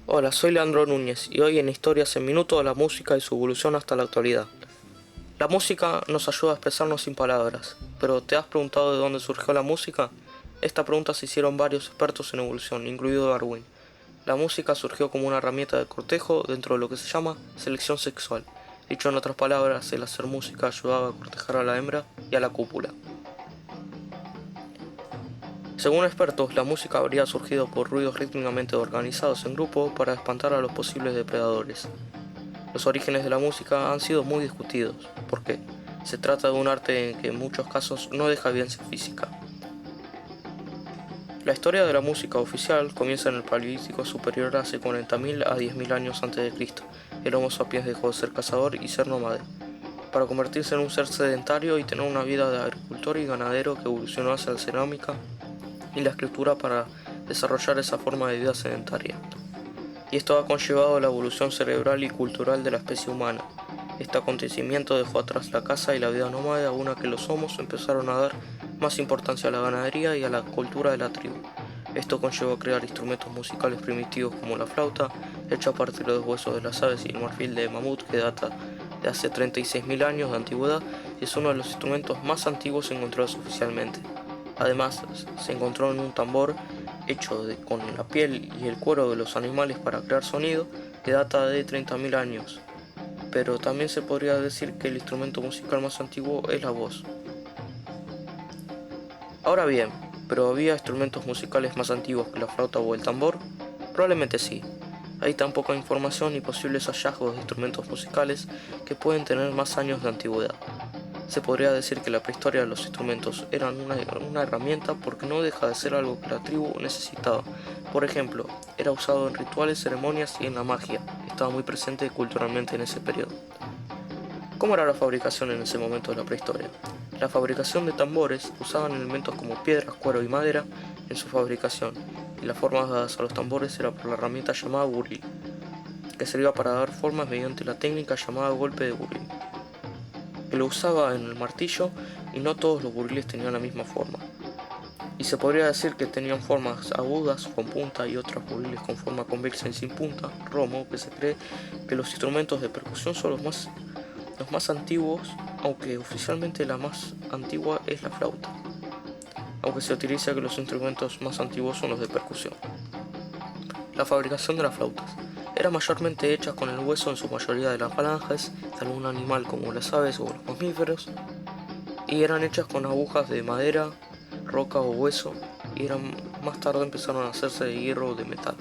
Hola, soy Leandro Núñez y hoy en Historias en Minuto la música y su evolución hasta la actualidad. La música nos ayuda a expresarnos sin palabras, pero ¿te has preguntado de dónde surgió la música? Esta pregunta se hicieron varios expertos en evolución, incluido Darwin. La música surgió como una herramienta de cortejo dentro de lo que se llama selección sexual. Dicho en otras palabras, el hacer música ayudaba a cortejar a la hembra y a la cópula. Según expertos, la música habría surgido por ruidos rítmicamente organizados en grupo para espantar a los posibles depredadores. Los orígenes de la música han sido muy discutidos, porque se trata de un arte en que en muchos casos no deja evidencia física. La historia de la música oficial comienza en el Paleolítico Superior hace 40.000 a 10.000 años antes de Cristo. El Homo sapiens dejó de ser cazador y ser nómade, para convertirse en un ser sedentario y tener una vida de agricultor y ganadero que evolucionó hacia la cerámica y la escritura para desarrollar esa forma de vida sedentaria. Y esto ha conllevado la evolución cerebral y cultural de la especie humana. Este acontecimiento dejó atrás la caza y la vida nómade, aún a que los homos empezaron a dar más importancia a la ganadería y a la cultura de la tribu. Esto conllevó a crear instrumentos musicales primitivos como la flauta, hecha a partir de los huesos de las aves y el marfil de mamut, que data de hace 36.000 años de antigüedad y es uno de los instrumentos más antiguos encontrados oficialmente. Además, se encontró en un tambor hecho con la piel y el cuero de los animales para crear sonido, que data de 30.000 años. Pero también se podría decir que el instrumento musical más antiguo es la voz. Ahora bien, ¿pero había instrumentos musicales más antiguos que la flauta o el tambor? Probablemente sí. Hay tan poca información y posibles hallazgos de instrumentos musicales que pueden tener más años de antigüedad. Se podría decir que la prehistoria de los instrumentos eran una herramienta porque no deja de ser algo que la tribu necesitaba. Por ejemplo, era usado en rituales, ceremonias y en la magia. Estaba muy presente culturalmente en ese periodo. ¿Cómo era la fabricación en ese momento de la prehistoria? La fabricación de tambores usaban elementos como piedras, cuero y madera en su fabricación, y las formas dadas a los tambores era por la herramienta llamada buril, que servía para dar formas mediante la técnica llamada golpe de buril, que lo usaba en el martillo, y no todos los buriles tenían la misma forma. Y se podría decir que tenían formas agudas con punta y otros buriles con forma convexa y sin punta, romo, que se cree que los instrumentos de percusión son los más antiguos, aunque oficialmente la más antigua es la flauta, aunque se utiliza que los instrumentos más antiguos son los de percusión. La fabricación de las flautas era mayormente hecha con el hueso en su mayoría de las falanges de algún animal como las aves o los mamíferos, y eran hechas con agujas de madera, roca o hueso, y más tarde empezaron a hacerse de hierro o de metal,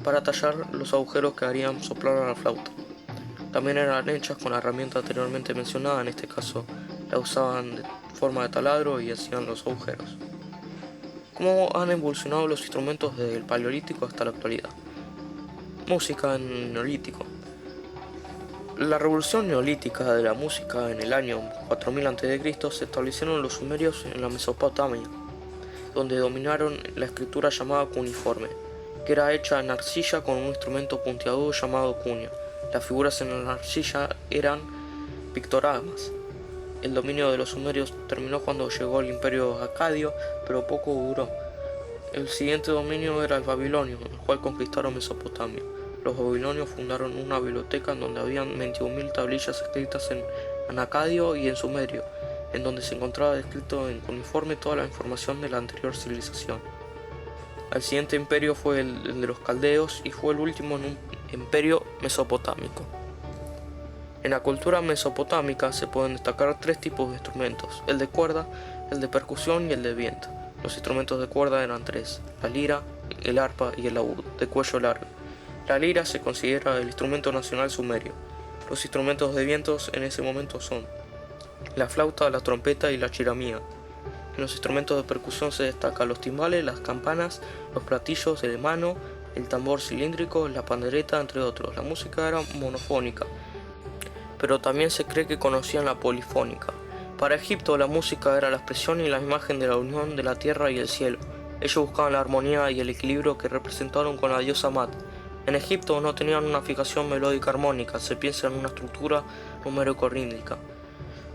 para tallar los agujeros que harían soplar a la flauta. También eran hechas con la herramienta anteriormente mencionada, en este caso la usaban de forma de taladro y hacían los agujeros. ¿Cómo han evolucionado los instrumentos desde el Paleolítico hasta la actualidad? Música en el Neolítico. La revolución neolítica de la música en el año 4000 a.C. se establecieron los sumerios en la Mesopotamia, donde dominaron la escritura llamada cuneiforme, que era hecha en arcilla con un instrumento puntiagudo llamado cuneo. Las figuras en la arcilla eran pictogramas. El dominio de los sumerios terminó cuando llegó el imperio acadio, pero poco duró. El siguiente dominio era el babilonio, el cual conquistaron Mesopotamia. Los babilonios fundaron una biblioteca en donde habían 21.000 tablillas escritas en acadio y en sumerio, en donde se encontraba escrito en cuneiforme toda la información de la anterior civilización. El siguiente imperio fue el de los caldeos y fue el último en un imperio mesopotámico. En la cultura mesopotámica se pueden destacar tres tipos de instrumentos: el de cuerda, el de percusión y el de viento. Los instrumentos de cuerda eran tres: la lira, el arpa y el laúd, de cuello largo. La lira se considera el instrumento nacional sumerio. Los instrumentos de vientos en ese momento son la flauta, la trompeta y la chiramía. En los instrumentos de percusión se destacan los timbales, las campanas, los platillos de mano, el tambor cilíndrico, la pandereta, entre otros. La música era monofónica, pero también se cree que conocían la polifónica. Para Egipto la música era la expresión y la imagen de la unión de la tierra y el cielo. Ellos buscaban la armonía y el equilibrio que representaron con la diosa Mat. En Egipto no tenían una fijación melódica armónica, se piensa en una estructura numérico-rítmica.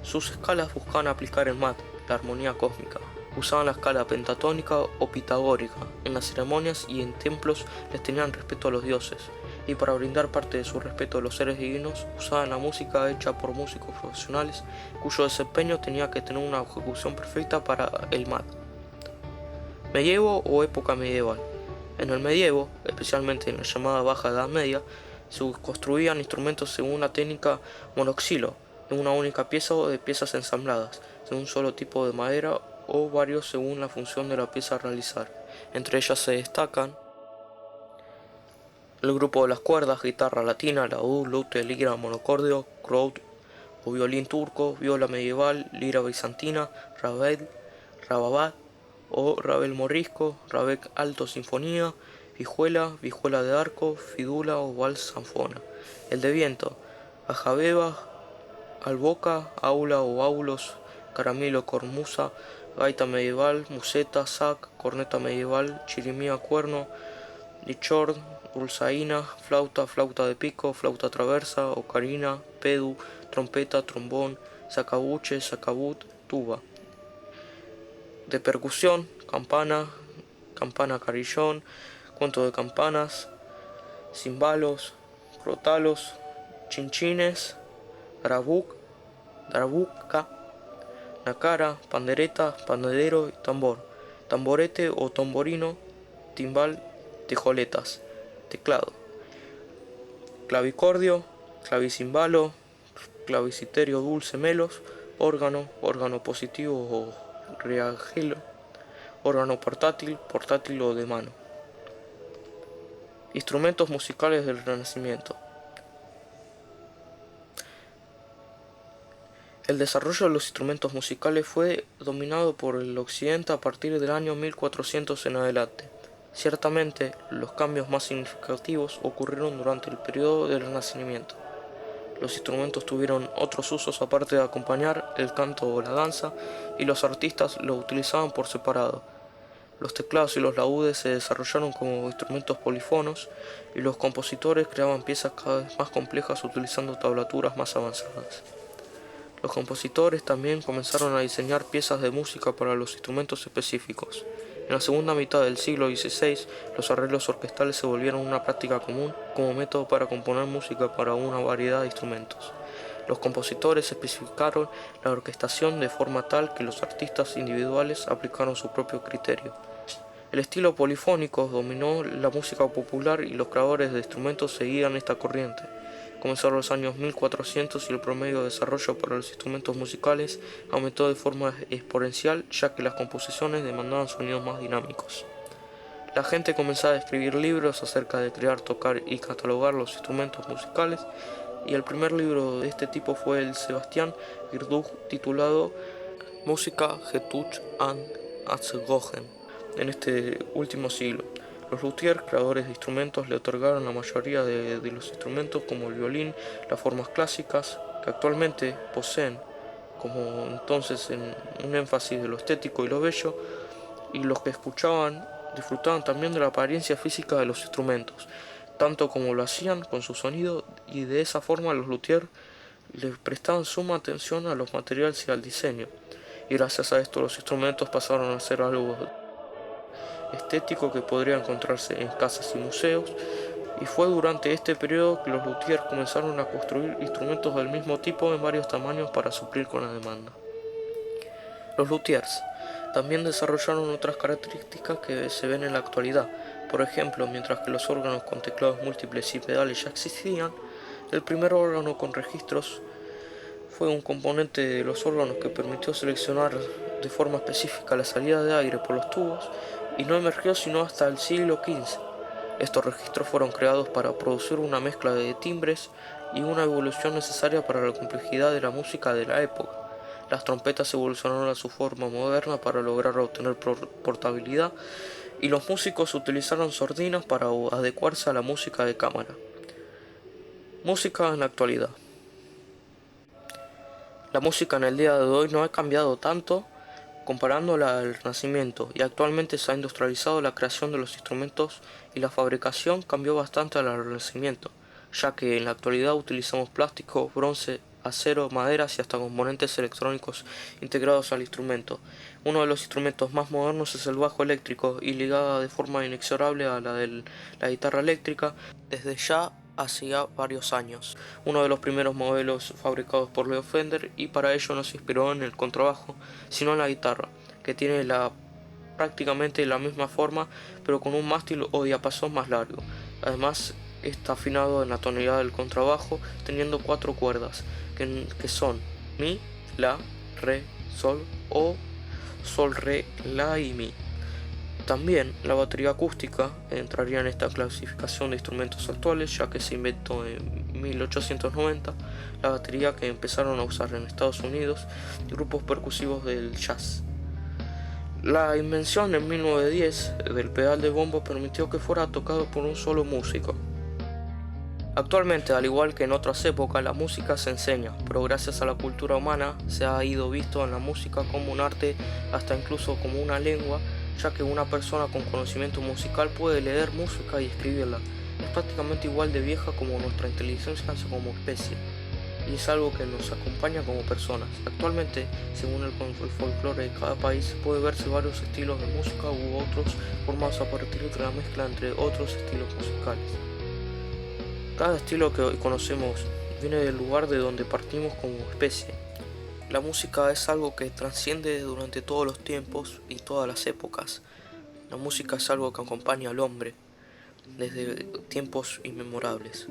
Sus escalas buscaban aplicar en Mat la armonía cósmica. Usaban la escala pentatónica o pitagórica. En las ceremonias y en templos les tenían respeto a los dioses. y para brindar parte de su respeto a los seres divinos, usaban la música hecha por músicos profesionales, cuyo desempeño tenía que tener una ejecución perfecta para el MAD. Medievo o época medieval. En el medievo, especialmente en la llamada Baja Edad Media, se construían instrumentos según una técnica monoxilo, en una única pieza o de piezas ensambladas, de un solo tipo de madera o varios según la función de la pieza a realizar. Entre ellas se destacan el grupo de las cuerdas, guitarra latina, laúd, lute, lira, monocordio, crowd o violín turco, viola medieval, lira bizantina, rabel, rababat o rabel morisco, rabec alto sinfonía, vihuela, vihuela de arco, fidula o vals zanfona. El de viento, ajabeba, alboca, aula o aulos, caramelo, cormusa, gaita medieval, museta, sac, corneta medieval, chirimía, cuerno, lichord, dulzaina, flauta, flauta de pico, flauta traversa, ocarina, pedu, trompeta, trombón, sacabuche, sacabut, tuba. De percusión, campana, campana carillón, cuento de campanas, cimbalos, crotalos, chinchines, drabuca, nacara, pandereta, pandero y tambor, tamborete o tamborino, timbal, tijoletas, teclado, clavicordio, clavicimbalo, claviciterio dulce melos, órgano, órgano positivo o reagelo, órgano portátil, portátil o de mano. Instrumentos musicales del Renacimiento. El desarrollo de los instrumentos musicales fue dominado por el occidente a partir del año 1400 en adelante. Ciertamente, los cambios más significativos ocurrieron durante el periodo del Renacimiento. Los instrumentos tuvieron otros usos aparte de acompañar el canto o la danza, y los artistas los utilizaban por separado. Los teclados y los laúdes se desarrollaron como instrumentos polífonos, y los compositores creaban piezas cada vez más complejas utilizando tablaturas más avanzadas. Los compositores también comenzaron a diseñar piezas de música para los instrumentos específicos. En la segunda mitad del siglo XVI, los arreglos orquestales se volvieron una práctica común como método para componer música para una variedad de instrumentos. Los compositores especificaron la orquestación de forma tal que los artistas individuales aplicaron su propio criterio. El estilo polifónico dominó la música popular y los creadores de instrumentos seguían esta corriente. Comenzaron los años 1400 y el promedio de desarrollo para los instrumentos musicales aumentó de forma exponencial, ya que las composiciones demandaban sonidos más dinámicos. La gente comenzaba a escribir libros acerca de crear, tocar y catalogar los instrumentos musicales, y el primer libro de este tipo fue el Sebastian Wirdung titulado Musica Getuch an Azgogen. En este último siglo, los luthiers, creadores de instrumentos, le otorgaron la mayoría de los instrumentos como el violín las formas clásicas que actualmente poseen, como entonces en un énfasis de lo estético y lo bello, y los que escuchaban disfrutaban también de la apariencia física de los instrumentos, tanto como lo hacían con su sonido, y de esa forma los luthiers le prestaban suma atención a los materiales y al diseño, y gracias a esto los instrumentos pasaron a ser algo estético que podría encontrarse en casas y museos, y fue durante este periodo que los luthiers comenzaron a construir instrumentos del mismo tipo en varios tamaños para suplir con la demanda. Los luthiers también desarrollaron otras características que se ven en la actualidad. Por ejemplo, mientras que los órganos con teclados múltiples y pedales ya existían, el primer órgano con registros fue un componente de los órganos que permitió seleccionar de forma específica la salida de aire por los tubos, y no emergió sino hasta el siglo XV. Estos registros fueron creados para producir una mezcla de timbres y una evolución necesaria para la complejidad de la música de la época. Las trompetas evolucionaron a su forma moderna para lograr obtener portabilidad, y los músicos utilizaron sordinas para adecuarse a la música de cámara. Música en la actualidad. La música en el día de hoy no ha cambiado tanto comparándola al Renacimiento, y actualmente se ha industrializado la creación de los instrumentos y la fabricación cambió bastante al Renacimiento, ya que en la actualidad utilizamos plástico, bronce acero, maderas y hasta componentes electrónicos integrados al instrumento. Uno de los instrumentos más modernos es el bajo eléctrico y ligada de forma inexorable a la de la guitarra eléctrica desde ya hacía varios años. Uno de los primeros modelos fabricados por Leo Fender, y para ello no se inspiró en el contrabajo, sino en la guitarra, que tiene prácticamente la misma forma, pero con un mástil o diapasón más largo. Además, está afinado en la tonalidad del contrabajo, teniendo 4 cuerdas, que son mi, la, re, sol o sol, re, la y mi. También la batería acústica entraría en esta clasificación de instrumentos actuales, ya que se inventó en 1890, la batería que empezaron a usar en Estados Unidos grupos percusivos del jazz. La invención en 1910 del pedal de bombo permitió que fuera tocado por un solo músico. Actualmente, al igual que en otras épocas, la música se enseña, pero gracias a la cultura humana se ha ido visto en la música como un arte, hasta incluso como una lengua, ya que una persona con conocimiento musical puede leer música y escribirla. Es prácticamente igual de vieja como nuestra inteligencia como especie, y es algo que nos acompaña como personas. Actualmente, según el folclore de cada país, puede verse varios estilos de música u otros formados a partir de la mezcla entre otros estilos musicales. Cada estilo que hoy conocemos viene del lugar de donde partimos como especie. La música es algo que trasciende durante todos los tiempos y todas las épocas. La música es algo que acompaña al hombre desde tiempos inmemorables.